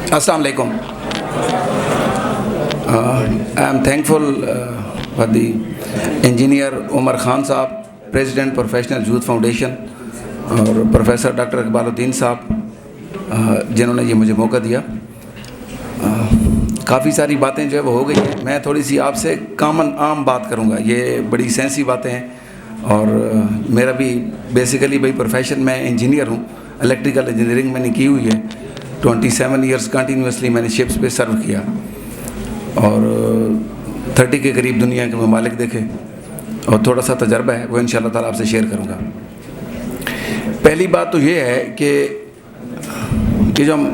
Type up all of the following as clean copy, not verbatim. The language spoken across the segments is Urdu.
Assalamu alaikum. I am thankful for the engineer Umar Khan Saab, President Professional Youth Foundation, اور پروفیسر ڈاکٹر اقبال الدین صاحب جنہوں نے یہ مجھے موقع دیا. کافی ساری باتیں جو ہے وہ ہو گئی ہیں. میں تھوڑی سی آپ سے عام بات کروں گا. یہ بڑی سینسی باتیں ہیں اور میرا بھی بیسیکلی بھائی پروفیشن میں انجینئر ہوں. الیکٹریکل انجینئرنگ میں نے کی ہوئی ہے. 27 ایئرس کنٹینیوسلی میں نے شپس پہ سرو کیا اور 30 کے قریب دنیا کے ممالک دیکھے اور تھوڑا سا تجربہ ہے وہ انشاءاللہ تعالیٰ آپ سے شیئر کروں گا. پہلی بات تو یہ ہے کہ جو ہم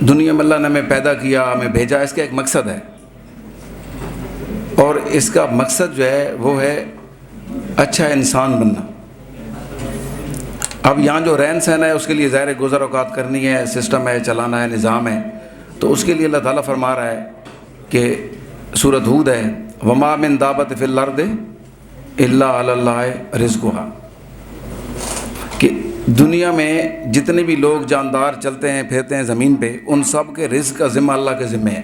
دنیا میں اللہ نے ہمیں پیدا کیا, ہمیں بھیجا, اس کا ایک مقصد ہے اور اس کا مقصد جو ہے وہ ہے اچھا انسان بننا. اب یہاں جو رہن سہن ہے اس کے لیے ظاہر گزر اوقات کرنی ہے, سسٹم ہے, چلانا ہے, نظام ہے, تو اس کے لیے اللہ تعالیٰ فرما رہا ہے کہ سورۃ ہود ہے وما من دابۃ فی الارض الا علی اللہ رزقها, کہ دنیا میں جتنے بھی لوگ جاندار چلتے ہیں پھرتے ہیں زمین پہ ان سب کے رزق کا ذمہ اللہ کے ذمہ ہے.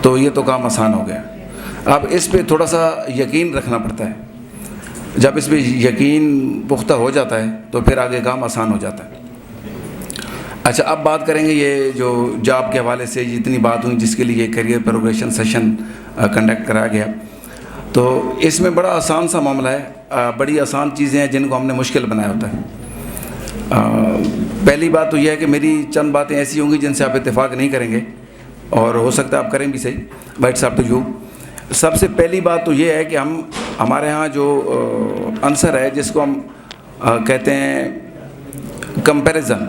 تو یہ تو کام آسان ہو گیا. اب اس پہ تھوڑا سا یقین رکھنا پڑتا ہے. جب اس پہ یقین پختہ ہو جاتا ہے تو پھر آگے کام آسان ہو جاتا ہے. اچھا, اب بات کریں گے یہ جو جاب کے حوالے سے جتنی بات ہوئی جس کے لیے یہ کیریئر پروگریشن سیشن کنڈکٹ کرایا گیا, تو اس میں بڑا آسان سا معاملہ ہے. بڑی آسان چیزیں ہیں جن کو ہم نے مشکل بنایا ہوتا ہے. پہلی بات تو یہ ہے کہ میری چند باتیں ایسی ہوں گی جن سے آپ اتفاق نہیں کریں گے اور ہو سکتا ہے آپ کریں بھی صحیح, but it's up to you. سب سے پہلی بات تو یہ ہے کہ ہمارے ہاں جو عنصر ہے جس کو ہم کہتے ہیں کمپیریزن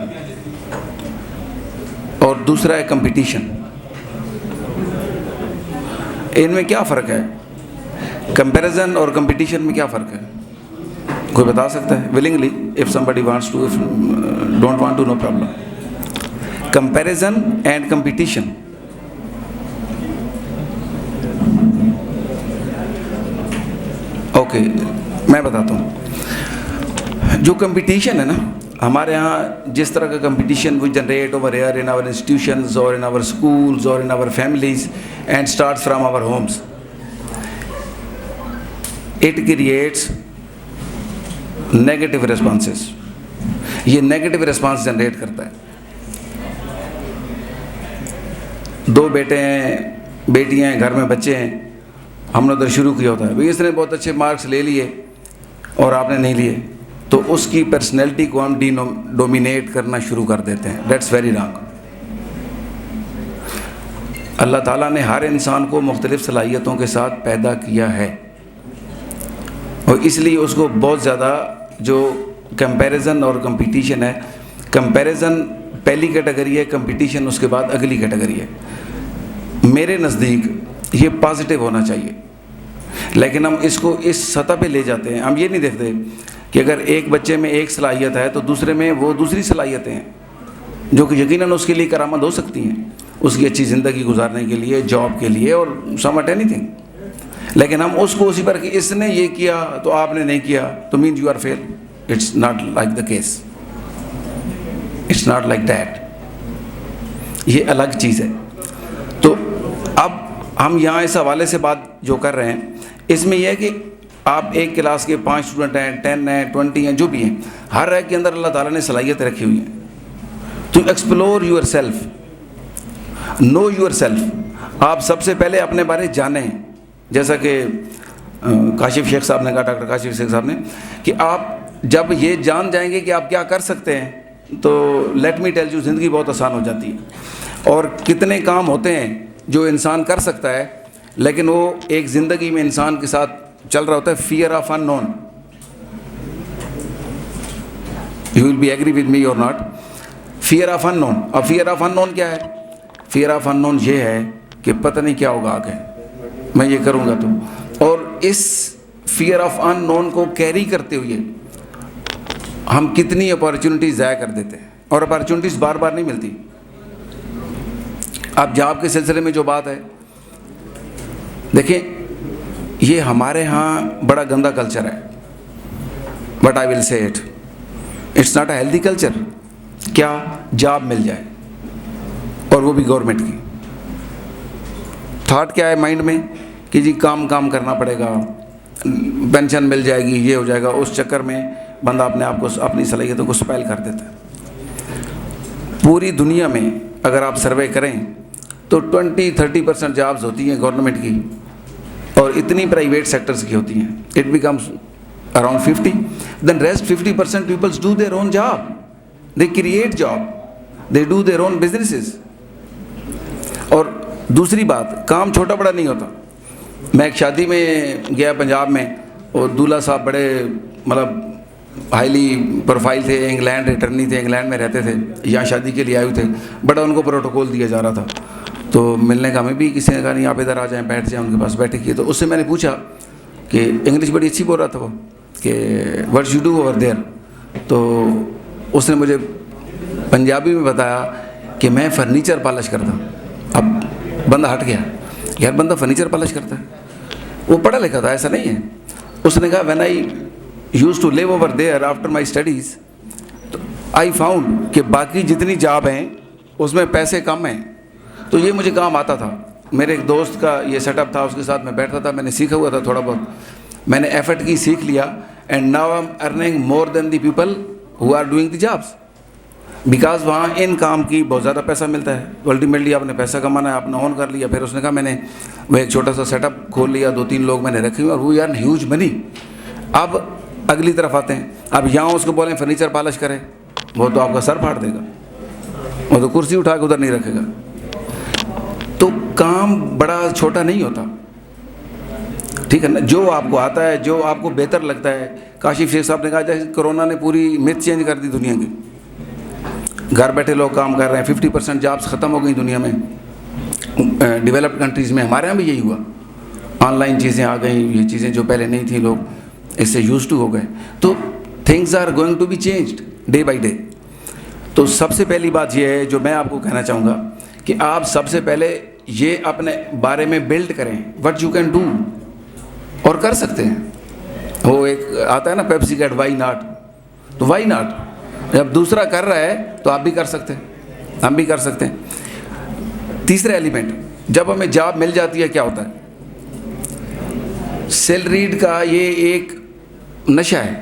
اور دوسرا ہے کمپٹیشن, ان میں کیا فرق ہے؟ کمپیریزن اور کمپٹیشن میں کیا فرق ہے؟ کوئی بتا سکتا ہے willingly? If somebody wants to, if don't want to, no problem. Comparison and competition. Okay, میں بتاتا ہوں. جو کمپٹیشن ہے نا ہمارے ہاں, جس طرح کا competition we generate over here in our institutions اور ان آور اسکولز اور in our families and starts from our homes, it creates negative responses. یہ نیگیٹو ریسپانس جنریٹ کرتا ہے. 2 بیٹے ہیں, بیٹیاں ہیں, گھر میں بچے ہیں, ہم نے ادھر شروع کیا ہوتا ہے بھئی اس نے بہت اچھے مارکس لے لیے اور آپ نے نہیں لیے, تو اس کی پرسنالٹی کو ہم ڈومینیٹ کرنا شروع کر دیتے ہیں. That's very wrong. اللہ تعالیٰ نے ہر انسان کو مختلف صلاحیتوں کے ساتھ پیدا کیا ہے اور اس لیے اس کو بہت زیادہ جو کمپیریزن اور کمپٹیشن ہے, کمپیریزن پہلی کیٹیگری ہے, کمپٹیشن اس کے بعد اگلی کیٹیگری ہے. میرے نزدیک یہ پازیٹیو ہونا چاہیے, لیکن ہم اس کو اس سطح پہ لے جاتے ہیں. ہم یہ نہیں دیکھتے کہ اگر ایک بچے میں ایک صلاحیت ہے تو دوسرے میں وہ دوسری صلاحیتیں ہیں جو کہ یقیناً اس کے لیے کارآمد ہو سکتی ہیں, اس کی اچھی زندگی گزارنے کے لیے, جاب کے لیے اور سم ایٹ اینی تھنگ. لیکن ہم اس کو اسی پر کہ اس نے یہ کیا تو آپ نے نہیں کیا تو means you are fail. It's not like the case, it's not like that. یہ الگ چیز ہے. تو اب ہم یہاں اس حوالے سے بات جو کر رہے ہیں اس میں یہ ہے کہ آپ ایک کلاس کے 5 اسٹوڈنٹ ہیں, 10 ہیں, 20 ہیں, جو بھی ہیں, ہر ایک کے اندر اللہ تعالیٰ نے صلاحیتیں رکھی ہوئی ہیں. تو explore yourself, know yourself. آپ سب سے پہلے اپنے بارے جانیں, جیسا کہ کاشف شیخ صاحب نے کہا, ڈاکٹر کاشف شیخ صاحب نے, کہ آپ جب یہ جان جائیں گے کہ آپ کیا کر سکتے ہیں تو لیٹ می ٹیل یو زندگی بہت آسان ہو جاتی ہے. اور کتنے کام ہوتے ہیں جو انسان کر سکتا ہے لیکن وہ ایک زندگی میں انسان کے ساتھ چل رہا ہوتا ہے, fear of unknown. You will be agree with me اور not. Fear of unknown. اب فیئر آف ان نون کیا ہے؟ فیئر آف ان نون یہ ہے کہ پتہ نہیں کیا ہوگا آگے, میں یہ کروں گا تو. اور اس فیئر آف ان نون کو کیری کرتے ہوئے ہم کتنی اپارچونیٹیز ضائع کر دیتے ہیں, اور اپارچونیٹیز بار بار نہیں ملتی. اب جاب کے سلسلے میں جو بات ہے, دیکھیں یہ ہمارے ہاں بڑا گندا کلچر ہے, but I will say it, it's not a healthy culture. کیا؟ جاب مل جائے اور وہ بھی گورنمنٹ کی. تھاٹ کیا ہے مائنڈ میں کہ جی کام کرنا پڑے گا, پینشن مل جائے گی, یہ ہو جائے گا. اس چکر میں بندہ اپنے آپ کو, اپنی صلاحیتوں کو اسپائل کر دیتا ہے. پوری دنیا میں اگر آپ سروے کریں تو 20-30% جابز ہوتی ہیں گورنمنٹ کی, اور اتنی پرائیویٹ سیکٹرز کی ہوتی ہیں. It becomes around 50. Then rest 50% people do their own job. They create job. They do their own businesses. اور دوسری بات, کام چھوٹا بڑا نہیں ہوتا. میں ایک شادی میں گیا پنجاب میں, اور دولہا صاحب بڑے مطلب ہائیلی پروفائل تھے, انگلینڈ اٹرنی تھے, انگلینڈ میں رہتے تھے, یہاں شادی کے لیے آئے ہوئے تھے. بڑا ان کو پروٹوکول دیا جا رہا تھا. تو ملنے کا ہمیں بھی کسی نے کہا نہیں آپ ادھر آ جائیں, بیٹھ جائیں, ان کے پاس بیٹھے کیے. تو اس سے میں نے پوچھا کہ انگلش بڑی اچھی بول رہا تھا وہ, کہ what you do over there. تو اس نے مجھے پنجابی میں بتایا کہ میں فرنیچر پالش کرتا ہوں. اب بندہ ہٹ گیا, یار بندہ فرنیچر پالش کرتا ہے. وہ پڑھا لکھا تھا, ایسا نہیں ہے. اس نے کہا when I used to live over there after my studies, I found کہ باقی جتنی جاب ہیں اس میں پیسے کم ہیں, تو یہ مجھے کام آتا تھا. میرے ایک دوست کا یہ سیٹ اپ تھا, اس کے ساتھ میں بیٹھتا تھا, میں نے سیکھا ہوا تھا تھوڑا بہت, میں نے ایفرٹ کی, سیکھ لیا. And now I am earning more than the people who are doing the jobs, because وہاں ان کام کی بہت زیادہ پیسہ ملتا ہے. الٹیمیٹلی آپ نے پیسہ کمانا ہے, آپ نے اون کر لیا. پھر اس نے کہا میں نے وہ ایک چھوٹا سا سیٹ اپ کھول لیا, 2-3 لوگ میں نے رکھے ہوئے, اور وہ یار ہیوج منی. اب اگلی طرف آتے ہیں, اب یہاں اس کو بولیں فرنیچر پالش کرے, وہ تو آپ کا سر پھاڑ دے گا, وہ تو کرسی اٹھا کے ادھر نہیں رکھے گا. تو کام بڑا چھوٹا نہیں ہوتا, ٹھیک ہے نا. جو آپ کو آتا ہے, جو آپ کو بہتر لگتا ہے. کاشف شیخ صاحب نے کہا جیسے کرونا نے پوری میتھ چینج کر دی دنیا کی, گھر بیٹھے لوگ کام کر رہے ہیں. 50% جابس ختم ہو گئی دنیا میں, ڈیولپڈ کنٹریز میں. ہمارے یہاں بھی یہی ہوا, آن لائن چیزیں آ گئیں, یہ چیزیں جو پہلے نہیں تھیں لوگ اس سے یوز ٹو ہو گئے. تو things are going to be changed day by day. تو سب سے پہلی بات یہ ہے جو میں آپ کو کہنا چاہوں گا کہ آپ سب سے پہلے یہ اپنے بارے میں بلڈ کریں وٹ یو کین ڈو, اور کر سکتے ہیں. وہ ایک آتا ہے نا پیپسی کیٹ, وائی ناٹ. تو وائی ناٹ, جب دوسرا کر رہا ہے تو آپ بھی کر سکتے ہیں, ہم بھی کر سکتے ہیں. تیسرا ایلیمنٹ, جب ہمیں جاب مل جاتی ہے کیا ہوتا ہے, سیلریڈ کا یہ ایک نشہ ہے.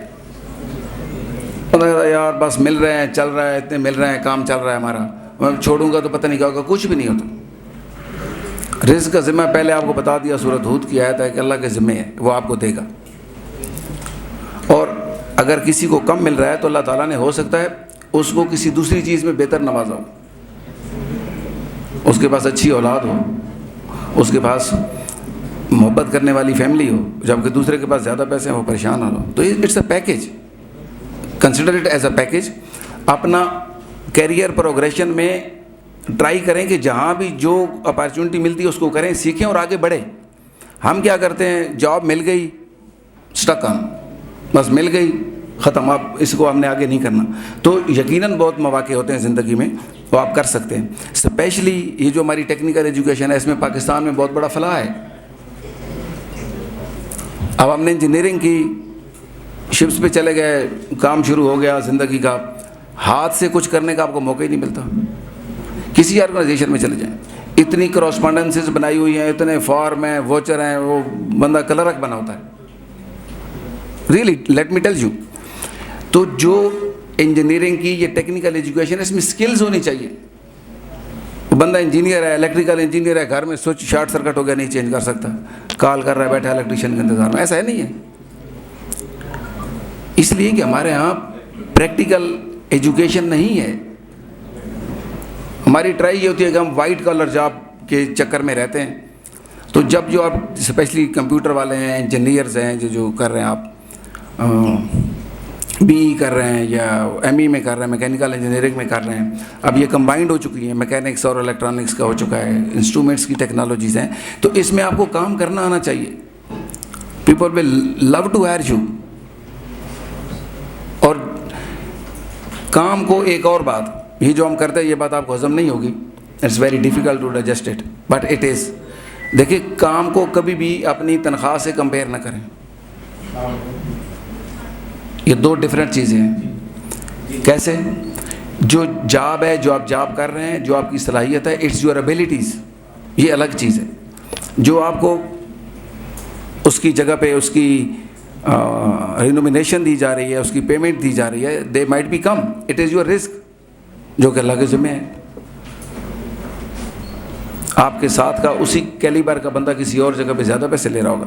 یار بس مل رہے ہیں, چل رہا ہے, اتنے مل رہے ہیں, کام چل رہا ہے ہمارا, میں چھوڑوں گا تو پتہ نہیں کیا ہوگا. کچھ بھی نہیں ہوتا. رزق کا ذمہ پہلے آپ کو بتا دیا, سورۃ ہود کی آیت ہے کہ اللہ کے ذمہ ہے, وہ آپ کو دے گا. اور اگر کسی کو کم مل رہا ہے تو اللہ تعالیٰ نے ہو سکتا ہے اس کو کسی دوسری چیز میں بہتر نوازا ہو. اس کے پاس اچھی اولاد ہو, اس کے پاس محبت کرنے والی فیملی ہو, جبکہ دوسرے کے پاس زیادہ پیسے ہیں, وہ پریشان نہ ہو. تو it's a package, consider it as a package. اپنا کیریئر پروگریشن میں ٹرائی کریں کہ جہاں بھی جو اپارچونٹی ملتی ہے اس کو کریں, سیکھیں اور آگے بڑھیں. ہم کیا کرتے ہیں, جاب مل گئی, اسٹک آن, بس مل گئی, ختم, آپ اس کو ہم نے آگے نہیں کرنا. تو یقیناً بہت مواقع ہوتے ہیں زندگی میں, وہ آپ کر سکتے ہیں. اسپیشلی یہ جو ہماری ٹیکنیکل ایجوکیشن ہے, اس میں پاکستان میں بہت بڑا فلاح ہے. اب ہم نے انجینئرنگ کی, شپس پہ چلے گئے, کام شروع ہو گیا زندگی کا, ہاتھ سے کچھ کرنے کا آپ کو موقع ہی نہیں ملتا. کسی آرگنائزیشن میں چلے جائیں, اتنی کراسپونڈنسز بنائی ہوئی ہیں, اتنے فارم ہیں, ووچر ہیں, وہ بندہ کلرک بنا ہوتا ہے. Really late me tell you. تو جو انجینئرنگ کی یہ ٹیکنیکل ایجوکیشن, اس میں اسکلز ہونی چاہیے. بندہ انجینئر ہے, الیکٹریکل انجینئر ہے, گھر میں سوئچ شارٹ سرکٹ ہو گیا نہیں چینج کر سکتا, کال کر رہا ہے بیٹھا الیکٹریشین کے انتظار میں. ایسا ہے نہیں ہے. اس لیے کہ ہمارے ہاں پریکٹیکل ایجوکیشن نہیں ہے. ہماری ٹرائی یہ ہوتی ہے کہ ہم وائٹ کالر جاب کے چکر میں رہتے ہیں. تو جب جو آپ اسپیشلی کمپیوٹر والے ہیں, انجینئرز ہیں, جو کر رہے ہیں, آپ بی ای کر رہے ہیں یا ایم ای میں کر رہے ہیں, میکینیکل انجینئرنگ میں کر رہے ہیں, اب یہ کمبائنڈ ہو چکی ہیں, میکینکس اور الیکٹرانکس کا ہو چکا ہے, انسٹرومنٹس کی ٹیکنالوجیز ہیں. تو اس میں آپ کو کام کرنا آنا چاہیے. People will love to hire you. اور کام کو, ایک اور بات, یہ جو ہم کرتے ہیں یہ بات آپ کو ہضم نہیں ہوگی, it's very difficult to digest it, but it is. دیکھیے, کام کو کبھی بھی اپنی تنخواہ سے کمپیئر نہ کریں. یہ دو ڈفرینٹ چیزیں ہیں. کیسے؟ جو جاب ہے، جو آپ جاب کر رہے ہیں، جو آپ کی صلاحیت ہے، اٹس یور ایبلٹیز، یہ الگ چیز ہے. جو آپ کو اس کی جگہ پہ اس کی رینومینیشن دی جا رہی ہے، اس کی پیمنٹ دی جا رہی ہے، they might be come, it is your risk, جو کہ اللہ کے ذمہ ہے. آپ کے ساتھ کا اسی کیلیبر کا بندہ کسی اور جگہ پہ زیادہ پیسے لے رہا ہوگا،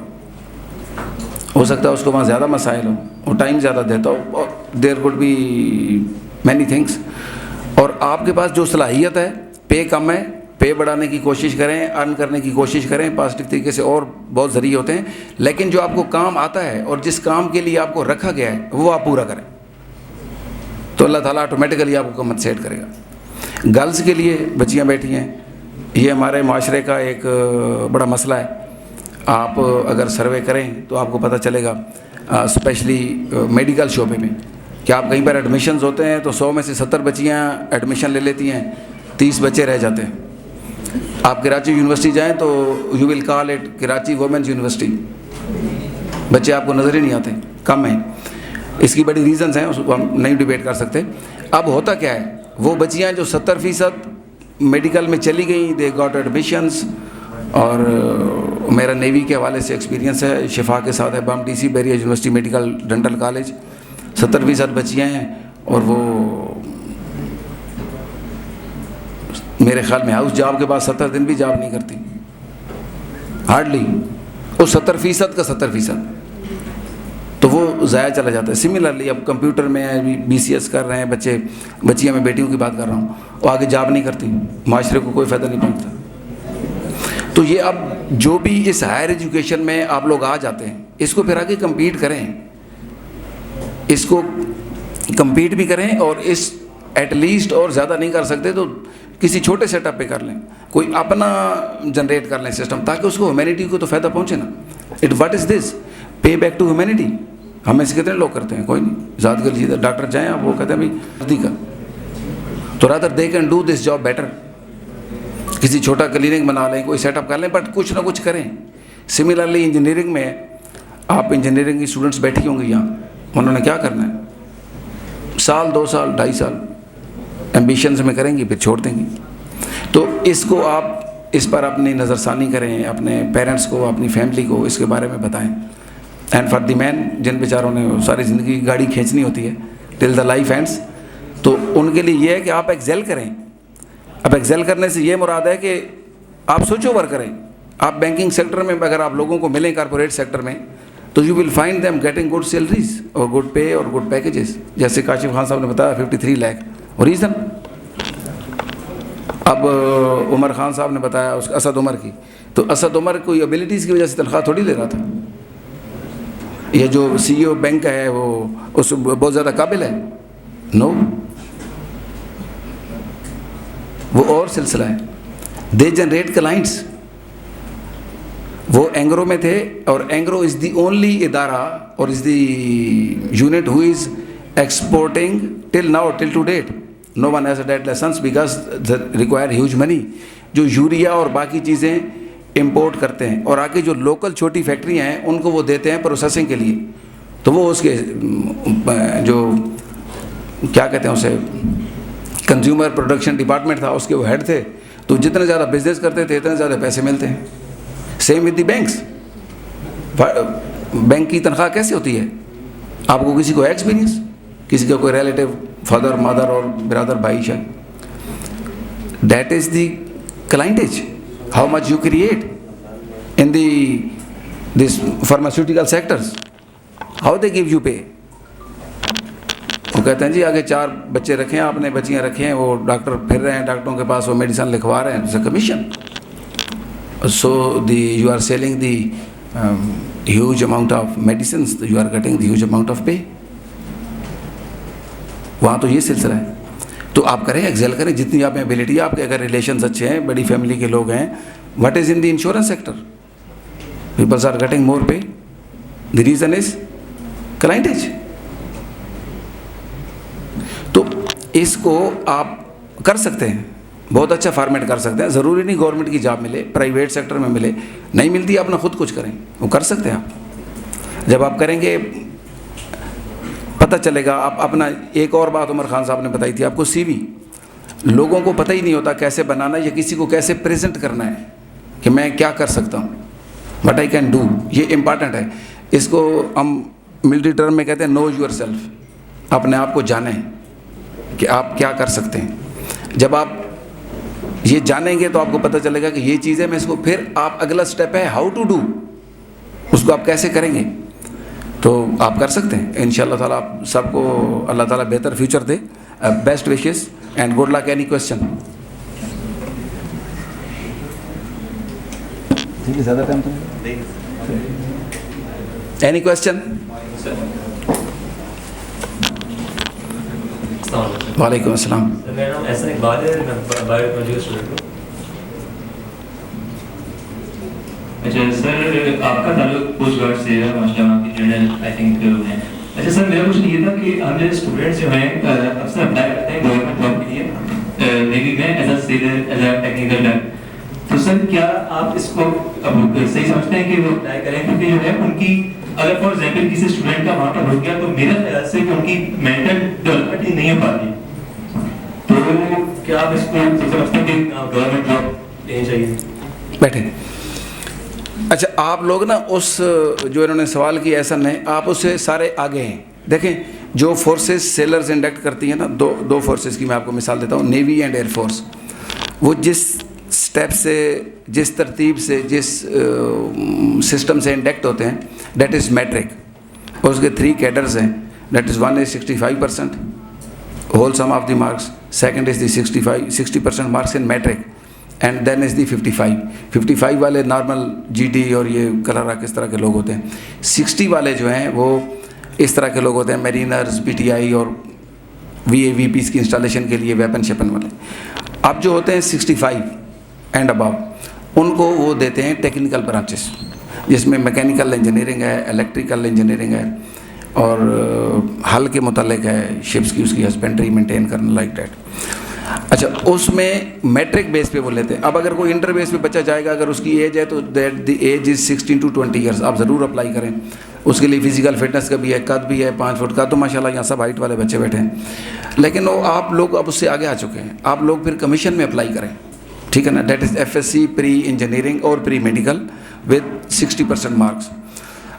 ہو سکتا ہے اس کو وہاں زیادہ مسائل ہوں، وہ ٹائم زیادہ دیتا ہو، اور there could be many things. اور آپ کے پاس جو صلاحیت ہے، پے کم ہے، پے بڑھانے کی کوشش کریں، ارن کرنے کی کوشش کریں، پازیٹیو طریقے سے، اور بہت ذریعے ہوتے ہیں. لیکن جو آپ کو کام آتا ہے اور جس کام کے لیے آپ کو رکھا گیا ہے وہ آپ پورا کریں، تو اللہ تعالیٰ آٹومیٹیکلی آپ کو کمپنسیٹ کرے گا. گرلز کے لیے بچیاں بیٹھی ہیں، یہ ہمارے معاشرے کا ایک بڑا مسئلہ ہے. آپ اگر سروے کریں تو آپ کو پتہ چلے گا، اسپیشلی میڈیکل شعبے میں، کہ آپ کہیں پر ایڈمیشنز ہوتے ہیں تو 100 میں سے 70 بچیاں ایڈمیشن لے لیتی ہیں، 30 بچے رہ جاتے ہیں. آپ کراچی یونیورسٹی جائیں تو you will call it Karachi women's university, بچے آپ کو نظر ہی نہیں آتے، کم ہیں. اس کی بڑی ریزنز ہیں، اس کو ہم نہیں ڈیبیٹ کر سکتے. اب ہوتا کیا ہے، وہ بچیاں جو 70% میڈیکل میں چلی گئیں، دے گاٹ ایڈمیشنز. اور میرا نیوی کے حوالے سے ایکسپیرینس ہے، شفا کے ساتھ ہے، بم D C بیریا university medical dental college, 70% بچیاں ہیں، اور وہ میرے خیال میں ہاؤس جاب کے بعد 70 دن بھی جاب نہیں کرتی، ہارڈلی. وہ 70% کا 70%، تو وہ ضائع چلا جاتا ہے. سملرلی اب کمپیوٹر میں BCS کر رہے ہیں بچے، بچیاں، میں بیٹیوں کی بات کر رہا ہوں، وہ آگے جاب نہیں کرتی، معاشرے کو کوئی فائدہ نہیں پہنچتا. تو یہ اب جو بھی اس ہائر ایجوکیشن میں آپ لوگ آ جاتے ہیں، اس کو پھر آگے کمپیٹ کریں، اس کو کمپیٹ بھی کریں، اور اس ایٹ لیسٹ اور زیادہ نہیں کر سکتے تو کسی چھوٹے سیٹ اپ پہ کر لیں، کوئی اپنا جنریٹ کر لیں سسٹم، تاکہ اس کو ہیومینٹی کو تو فائدہ پہنچے نا. What is this pay back to humanity. ہمیں سے کتنے لوگ کرتے ہیں؟ کوئی نہیں. ذات کے لیے ڈاکٹر جائیں آپ، وہ کہتے ہیں بھائی کا، تو rather they can do this job better. کسی چھوٹا کلینک بنا لیں، کوئی سیٹ اپ کر لیں، بٹ کچھ نہ کچھ کریں. سملرلی انجینئرنگ میں آپ انجینئرنگ کی اسٹوڈنٹس بیٹھی ہوں گی یہاں، انہوں نے کیا کرنا ہے، سال 2 سال 2.5 سال ایمبیشنز میں کریں گی، پھر چھوڑ دیں گی. تو اس کو آپ اس پر اپنی نظر ثانی کریں، اپنے پیرنٹس کو، اپنی فیملی کو اس کے بارے میں بتائیں. اینڈ فار دی مین، جن بیچاروں نے ساری زندگی گاڑی کھینچنی ہوتی ہے ٹل دا لائف اینڈس، تو ان کے لیے یہ ہے کہ آپ ایکزیل کریں. اب ایکزیل کرنے سے یہ مراد ہے کہ آپ سوئچ اوور کریں. آپ بینکنگ سیکٹر میں اگر آپ لوگوں کو ملیں، کارپوریٹ سیکٹر میں، تو you will find them getting good salaries اور گڈ پے اور گڈ پیکیجز. جیسے کاشف خان صاحب نے بتایا 53 لاکھ، اور ریزن اب عمر خان صاحب نے بتایا اس اسد عمر کی، تو اسد عمر کوئی ایبلٹیز کی وجہ سے تنخواہ تھوڑی لے رہا تھا. یہ جو CEO بینک کا ہے وہ اس بہت زیادہ قابل ہے؟ نو، وہ اور سلسلہ ہے. They generate clients. وہ اینگرو میں تھے، اور اینگرو از دی اونلی ادارہ or is the unit who is exporting till now, till to date. No one has that licence because they require huge money. جو یوریا اور باقی چیزیں امپورٹ کرتے ہیں، اور آگے جو لوکل چھوٹی فیکٹریاں ہیں ان کو وہ دیتے ہیں پروسیسنگ کے لیے. تو وہ اس کے جو کیا کہتے ہیں اسے، کنزیومر پروڈکشن ڈپارٹمنٹ تھا، اس کے وہ ہیڈ تھے. تو جتنے زیادہ بزنس کرتے تھے اتنے زیادہ پیسے ملتے ہیں. Same with the banks. Bank کی تنخواہ کیسے ہوتی ہے؟ آپ کو کسی کو ایکسپیرینس، کسی کا کوئی ریلیٹیو، فادر مدر اور برادر بھائی شاید، that is the clientage. How much you create in the this pharmaceutical sectors, how they give you pay. وہ کہتے ہیں جی آگے 4 بچے رکھے ہیں آپ نے، بچیاں رکھے ہیں، وہ ڈاکٹر پھر رہے ہیں ڈاکٹروں کے پاس، وہ میڈیسن لکھوا رہے ہیں، commission. So they you are selling the huge amount of medicines, you are getting the huge amount of pay. وہاں تو یہ سلسلہ ہے. تو آپ کریں، ایکزیل کریں جتنی آپ میں ایبلٹی ہے. آپ کے اگر ریلیشنز اچھے ہیں، بڑی فیملی کے لوگ ہیں، what is in the insurance sector, peoples are getting more pay. The reason is clientage. تو اس کو آپ کر سکتے ہیں، بہت اچھا فارمیٹ کر سکتے ہیں. ضروری نہیں گورنمنٹ کی جاب ملے، پرائیویٹ سیکٹر میں ملے، نہیں ملتی اپنا خود کچھ کریں، وہ کر سکتے ہیں آپ. جب آپ کریں گے پتہ چلے گا. آپ اپنا ایک اور بات عمر خان صاحب نے بتائی تھی آپ کو, سی وی لوگوں کو پتہ ہی نہیں ہوتا کیسے بنانا ہے یا کسی کو کیسے پریزنٹ کرنا ہے کہ میں کیا کر سکتا ہوں, وٹ آئی کین ڈو. یہ امپارٹنٹ ہے. اس کو ہم ملٹری ٹرم میں کہتے ہیں نو یور سیلف. اپنے آپ کو جانیں کہ آپ کیا کر سکتے ہیں. جب آپ یہ جانیں گے تو آپ کو پتہ چلے گا کہ یہ چیز ہے, میں اس کو, پھر آپ اگلا سٹیپ ہے ہاؤ ٹو ڈو, اس کو آپ کیسے کریں گے تو آپ کر سکتے ہیں ان شاء اللہ تعالیٰ. آپ سب کو اللہ تعالیٰ بہتر future they. Best wishes and good luck. Any question? ٹھیک ہے, زیادہ ٹائم تو اینی کوشچن؟ وعلیکم السلام. میرا نام احسن اقبال ہے, میں بایو ٹیکنالوجی کا اسٹوڈنٹ ہوں. اچھا سر, آپ کا تعلق کوسٹ گارڈ سے ہے, ماشاء اللہ آپ کی جنرل آئی تھنک ہیں. اچھا سر, میرا کوشچن یہ تھا کہ ہم جو اسٹوڈنٹس جو ہیں اکثر اپلائی کرتے ہیں گورنمنٹ جاب کے لیے نیوی میں as a sailor, as a technical diver. تو سر کیا آپ اس کو اب صحیح سمجھتے ہیں کہ وہ اپلائی کریں, کیونکہ جو ہے ان کی اگر فار ایگزامپل کسی اسٹوڈنٹ کا وہاں پر ہو گیا تو میرا خیال سے کہ ان کی مینٹل ڈیولپمنٹ ہی نہیں ہو پاتی, تو کیا آپ اس کو سمجھتے ہیں کہ گورنمنٹ جاب لینی چاہیے؟ بیٹھے. اچھا آپ لوگ نا اس جو انہوں نے سوال کیا ایسا نہیں, آپ اس سے سارے آگے ہیں. دیکھیں جو فورسز سیلرز انڈکٹ کرتی ہیں نا, دو فورسز کی میں آپ کو مثال دیتا ہوں, نیوی اینڈ ایئر فورس. وہ جس سٹیپ سے, جس ترتیب سے, جس سسٹم سے انڈکٹ ہوتے ہیں, دیٹ از میٹرک. اور اس کے 3 کیڈرز ہیں, that is 1 is 65% whole sum of the marks, second is the 60% marks in metric, and then is the 55 والے نارمل جی ڈی اور یہ کلرا کس طرح کے لوگ ہوتے ہیں. 60 والے جو ہیں وہ اس طرح کے لوگ ہوتے ہیں, میرینرز, پی ٹی آئی اور وی اے وی پیز کی انسٹالیشن کے لیے ویپن شیپن والے. اب جو ہوتے ہیں 65 اینڈ ابو, ان کو وہ دیتے ہیں ٹیکنیکل برانچز, جس میں میکینیکل انجینئرنگ ہے, الیکٹریکل انجینئرنگ ہے, اور حل کے متعلق ہے, شپس کی اس کی ہسبینڈری مینٹین کرنا, لائک دیٹ. اچھا اس میں میٹرک بیس پہ وہ لیتے ہیں. اب اگر کوئی انٹر بیس پہ بچہ جائے گا, اگر اس کی ایج ہے تو that the age is 16 to 20 years. آپ ضرور اپلائی کریں. اس کے لیے فزیکل فٹنس کا بھی ہے, قد بھی ہے 5 فٹ کا, تو ماشاء اللہ یہاں سب ہائٹ والے بچے بیٹھے ہیں. لیکن وہ آپ لوگ اب اس سے آگے آ چکے ہیں, آپ لوگ پھر کمیشن میں اپلائی کریں, ٹھیک ہے نا. That is F S C pre engineering اور پری میڈیکل ود 60% مارکس.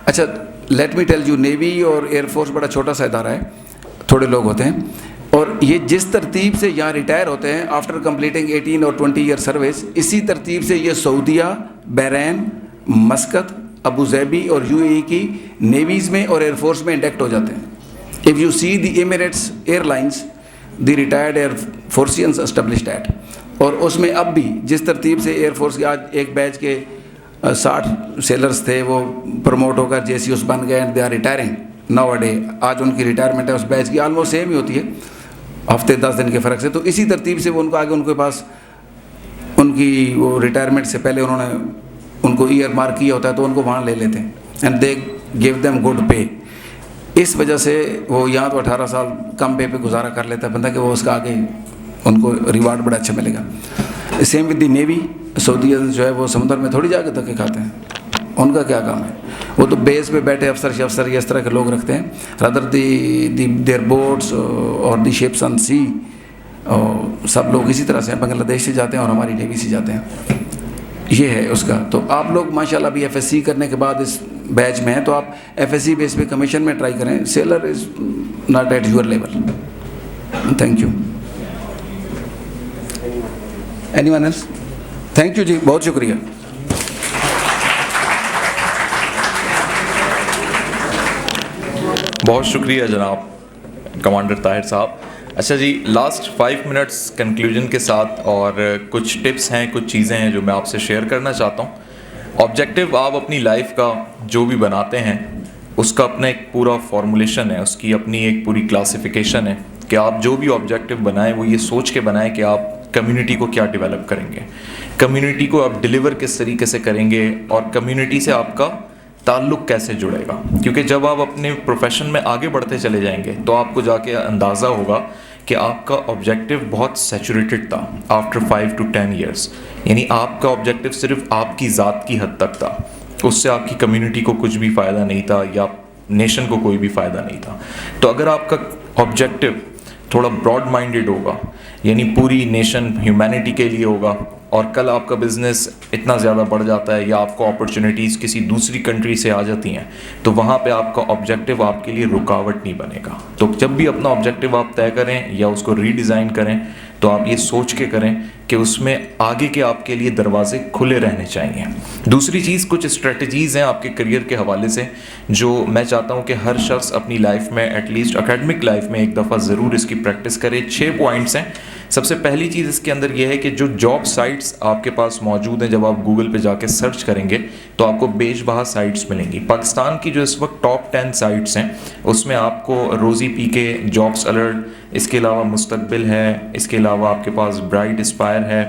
اچھا let me tell you, navy اور ایئر فورس بڑا چھوٹا سا ادارہ ہے, تھوڑے لوگ ہوتے ہیں, اور یہ جس ترتیب سے یہاں ریٹائر ہوتے ہیں آفٹر کمپلیٹنگ 18 اور 20 ایئر سروس, اسی ترتیب سے یہ سعودیہ, بحرین, مسقط, ابو ظہبی اور یو اے ای کی نیویز میں اور ایئر فورس میں انڈکٹ ہو جاتے ہیں. If you see the Emirates airlines, the retired air forces established at. اور اس میں اب بھی جس ترتیب سے ایئر فورس کے آج ایک بیچ کے 60 سیلرز تھے, وہ پروموٹ ہو کر جے سی اوز بن گئے and they are retiring now a day. آج ان کی ریٹائرمنٹ ہے اس بیچ کی آلموسٹ سیم ہی ہوتی ہے, ہفتے 10 دن کے فرق سے. تو اسی ترتیب سے وہ ان کو آگے, ان کے پاس ان کی وہ ریٹائرمنٹ سے پہلے انہوں نے ان کو ایئر مارک کیا ہوتا ہے, تو ان کو وہاں لے لیتے ہیں and they gave them good pay. اس وجہ سے وہ یہاں تو 18 سال کم پے پہ گزارا کر لیتا ہے بندہ کہ وہ اس کا آگے ان کو ریوارڈ بڑا اچھا ملے گا. Same with the navy. Saudis جو ہے وہ سمندر میں تھوڑی جا کے دھکے کھاتے ہیں, ان کا کیا کام ہے, وہ تو بیس پہ بیٹھے افسر یہ اس طرح کے لوگ رکھتے ہیں. رادر دیئر بوٹس اور دی شپس آن سی, سب لوگ اسی طرح سے بنگلہ دیش سے جاتے ہیں اور ہماری نیوی سے جاتے ہیں. یہ ہے اس کا. تو آپ لوگ ماشاءاللہ ابھی ایف ایس سی کرنے کے بعد اس بیچ میں ہیں, تو آپ ایف ایس سی بیس پہ کمیشن میں ٹرائی کریں. Sailor is not at your level. Thank you. Anyone else? Thank you جی, بہت شکریہ. بہت شکریہ جناب کمانڈر طاہر صاحب. اچھا جی, لاسٹ 5 منٹس کنکلوژن کے ساتھ اور کچھ ٹپس ہیں, کچھ چیزیں ہیں جو میں آپ سے شیئر کرنا چاہتا ہوں. آبجیکٹیو آپ اپنی لائف کا جو بھی بناتے ہیں اس کا اپنا ایک پورا فارمولیشن ہے, اس کی اپنی ایک پوری کلاسیفیکیشن ہے کہ آپ جو بھی آبجیکٹیو بنائیں وہ یہ سوچ کے بنائیں کہ آپ کمیونٹی کو کیا ڈیولپ کریں گے, کمیونٹی کو آپ ڈیلیور کس طریقے سے کریں گے, اور کمیونٹی سے آپ کا تعلق کیسے جڑے گا. کیونکہ جب آپ اپنے پروفیشن میں آگے بڑھتے چلے جائیں گے تو آپ کو جا کے اندازہ ہوگا کہ آپ کا آبجیکٹیو بہت سیچوریٹڈ تھا آفٹر 5 to 10 ایئرس. یعنی آپ کا آبجیکٹیو صرف آپ کی ذات کی حد تک تھا, اس سے آپ کی کمیونٹی کو کچھ بھی فائدہ نہیں تھا, یا نیشن کو کوئی بھی فائدہ نہیں تھا. تو اگر آپ کا آبجیکٹو تھوڑا براڈ مائنڈیڈ ہوگا, یعنی پوری نیشن ہیومینٹی کے لیے ہوگا, اور کل آپ کا بزنس اتنا زیادہ بڑھ جاتا ہے یا آپ کو اپرچونیٹیز کسی دوسری کنٹری سے آ جاتی ہیں, تو وہاں پہ آپ کا آبجیکٹو آپ کے لیے رکاوٹ نہیں بنے گا. تو جب بھی اپنا آبجیکٹو آپ طے کریں یا اس کو ری ڈیزائن کریں, تو آپ یہ سوچ کے کریں کہ اس میں آگے کے آپ کے لیے دروازے کھلے رہنے چاہیے. دوسری چیز, کچھ اسٹریٹجیز ہیں آپ کے کریئر کے حوالے سے جو میں چاہتا ہوں کہ ہر شخص اپنی لائف میں, ایٹ لیسٹ اکیڈمک لائف میں, ایک دفعہ ضرور اس کی پریکٹس کرے. 6 پوائنٹس ہیں. سب سے پہلی چیز اس کے اندر یہ ہے کہ جو جاب سائٹس آپ کے پاس موجود ہیں, جب آپ گوگل پہ جا کے سرچ کریں گے تو آپ کو بیش بہا سائٹس ملیں گی. پاکستان کی جو اس وقت ٹاپ 10 سائٹس ہیں اس میں آپ کو روزی پی کے, جابس الرٹ, اس کے علاوہ مستقبل ہے, اس کے علاوہ آپ کے پاس برائٹ اسپائر ہے,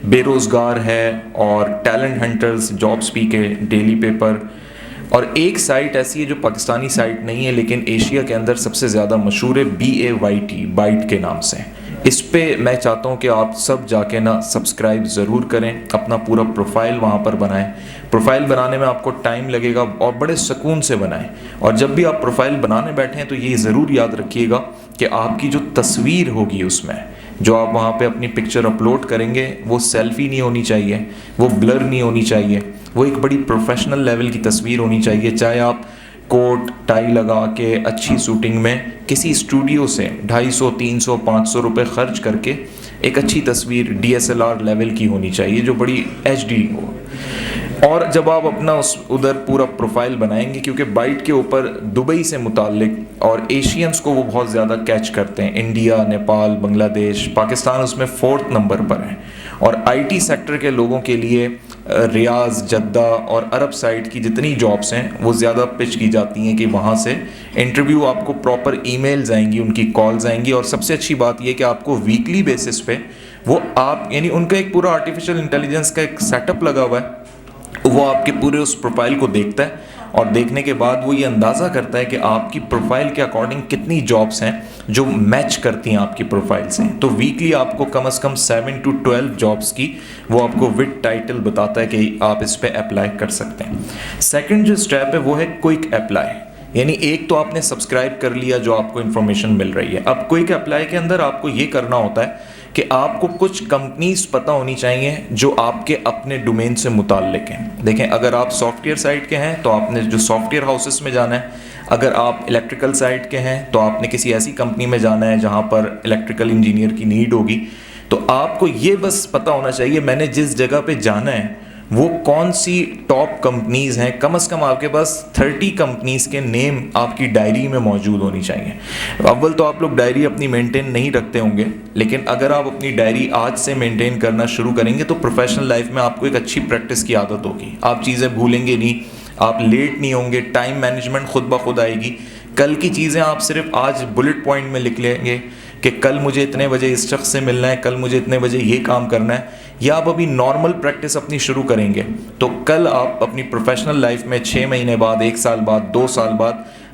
بے روزگار ہے, اور ٹیلنٹ ہنٹرز, جابس پی کے, ڈیلی پیپر, اور ایک سائٹ ایسی ہے جو پاکستانی سائٹ نہیں ہے لیکن ایشیا کے اندر سب سے زیادہ مشہور ہے, BAYT, بائٹ کے نام سے. اس پہ میں چاہتا ہوں کہ آپ سب جا کے نا سبسکرائب ضرور کریں, اپنا پورا پروفائل وہاں پر بنائیں. پروفائل بنانے میں آپ کو ٹائم لگے گا اور بڑے سکون سے بنائیں. اور جب بھی آپ پروفائل بنانے بیٹھیں تو یہ ضرور یاد رکھیے گا کہ آپ کی جو تصویر ہوگی اس میں, جو آپ وہاں پہ اپنی پکچر اپلوڈ کریں گے, وہ سیلفی نہیں ہونی چاہیے, وہ بلر نہیں ہونی چاہیے, وہ ایک بڑی پروفیشنل لیول کی تصویر ہونی چاہیے. چاہے آپ کوٹ ٹائی لگا کے اچھی شوٹنگ میں کسی اسٹوڈیو سے 250, 300, 500 روپے خرچ کر کے ایک اچھی تصویر DSLR لیول کی ہونی چاہیے جو بڑی HD ہو. اور جب آپ اپنا ادھر پورا پروفائل بنائیں گے, کیونکہ بائٹ کے اوپر دبئی سے متعلق اور ایشینز کو وہ بہت زیادہ کیچ کرتے ہیں, انڈیا, نیپال, بنگلہ دیش, پاکستان اس میں 4تھ نمبر پر ہیں. اور IT سیکٹر کے لوگوں کے لیے ریاض, جدہ اور عرب سائٹ کی جتنی جابس ہیں وہ زیادہ پچ کی جاتی ہیں کہ وہاں سے انٹرویو آپ کو پراپر ای میلز آئیں گی, ان کی کالز آئیں گی. اور سب سے اچھی بات یہ کہ آپ کو ویکلی بیسس پہ وہ آپ, یعنی ان کا ایک پورا آرٹیفیشیل انٹیلیجنس کا ایک سیٹ اپ لگا ہوا ہے, وہ آپ کے پورے اس پروفائل کو دیکھتا ہے اور دیکھنے کے بعد وہ یہ اندازہ کرتا ہے کہ آپ کی پروفائل کے اکارڈنگ کتنی جابس ہیں جو میچ کرتی ہیں آپ کی پروفائل سے. تو ویکلی آپ کو کم از کم 7 to 12 جابس کی وہ آپ کو وتھ ٹائٹل بتاتا ہے کہ آپ اس پہ اپلائی کر سکتے ہیں. سیکنڈ جو اسٹیپ ہے وہ ہے کوئک اپلائی. یعنی ایک تو آپ نے سبسکرائب کر لیا جو آپ کو انفارمیشن مل رہی ہے. اب کوئک اپلائی کے اندر آپ کو یہ کرنا ہوتا ہے کہ آپ کو کچھ کمپنیز پتہ ہونی چاہیے جو آپ کے اپنے ڈومین سے متعلق ہیں. دیکھیں, اگر آپ سافٹ ویئر سائٹ کے ہیں تو آپ نے جو سافٹ ویئر ہاؤسز میں جانا ہے, اگر آپ الیکٹریکل سائٹ کے ہیں تو آپ نے کسی ایسی کمپنی میں جانا ہے جہاں پر الیکٹریکل انجینئر کی نیڈ ہوگی. تو آپ کو یہ بس پتہ ہونا چاہیے میں نے جس جگہ پہ جانا ہے وہ کون سی ٹاپ کمپنیز ہیں. کم از کم آپ کے پاس 30 کمپنیز کے نیم آپ کی ڈائری میں موجود ہونی چاہیے. اول تو آپ لوگ ڈائری اپنی مینٹین نہیں رکھتے ہوں گے, لیکن اگر آپ اپنی ڈائری آج سے مینٹین کرنا شروع کریں گے تو پروفیشنل لائف میں آپ کو ایک اچھی پریکٹس کی عادت ہوگی. آپ چیزیں بھولیں گے نہیں, آپ لیٹ نہیں ہوں گے, ٹائم مینجمنٹ خود بخود آئے گی. کل کی چیزیں آپ صرف آج بلٹ پوائنٹ میں لکھ لیں گے کہ کل مجھے اتنے بجے اس شخص سے ملنا ہے, کل مجھے اتنے بجے یہ کام کرنا ہے. یا آپ ابھی نارمل پریکٹس اپنی شروع کریں گے تو کل آپ اپنی پروفیشنل لائف میں 6 مہینے بعد, 1 سال بعد, 2 سال بعد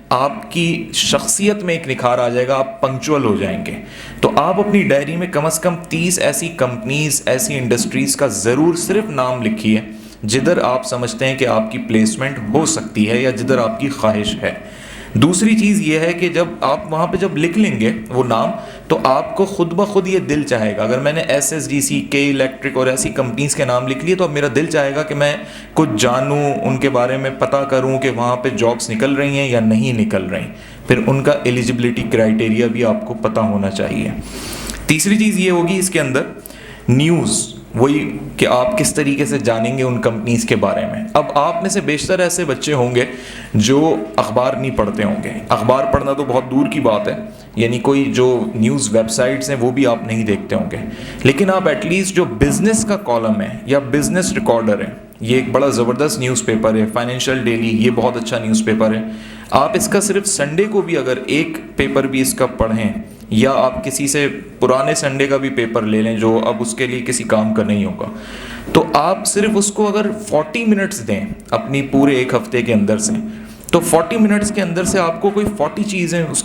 آپ کی شخصیت میں ایک نکھار آ جائے گا, آپ پنکچول ہو جائیں گے. تو آپ اپنی ڈائری میں کم از کم 30 ایسی کمپنیز, ایسی انڈسٹریز کا ضرور صرف نام لکھیے جدھر آپ سمجھتے ہیں کہ آپ کی پلیسمنٹ ہو سکتی ہے یا جدھر آپ کی خواہش ہے. دوسری چیز یہ ہے کہ جب آپ وہاں پہ جب لکھ لیں گے وہ نام تو آپ کو خود بخود یہ دل چاہے گا. اگر میں نے SSDC, کے الیکٹرک اور ایسی کمپنیز کے نام لکھ لیے تو اب میرا دل چاہے گا کہ میں کچھ جانوں, ان کے بارے میں پتہ کروں کہ وہاں پہ جابس نکل رہی ہیں یا نہیں نکل رہی. پھر ان کا ایلیجبلٹی کرائٹیریا بھی آپ کو پتہ ہونا چاہیے. تیسری چیز یہ ہوگی اس کے اندر نیوز, وہی کہ آپ کس طریقے سے جانیں گے ان کمپنیز کے بارے میں. اب آپ میں سے بیشتر ایسے بچے ہوں گے جو اخبار نہیں پڑھتے ہوں گے. اخبار پڑھنا تو بہت دور کی بات ہے, یعنی کوئی جو نیوز ویب سائٹس ہیں وہ بھی آپ نہیں دیکھتے ہوں گے. لیکن آپ ایٹ لیسٹ جو بزنس کا کالم ہے یا بزنس ریکارڈر ہے, یہ ایک بڑا زبردست نیوز پیپر ہے. فائنینشیل ڈیلی, یہ بہت اچھا نیوز پیپر ہے. آپ اس کا صرف سنڈے کو بھی اگر ایک پیپر بھی اس کا پڑھیں, یا آپ کسی سے پرانے سنڈے کا بھی پیپر لے لیں جو اب اس کے لیے کسی کام کا نہیں ہوگا, تو آپ صرف اس کو اگر 40 منٹس دیں اپنی پورے ایک ہفتے کے اندر سے, تو 40 منٹس کے اندر سے آپ کو کوئی 40 چیزیں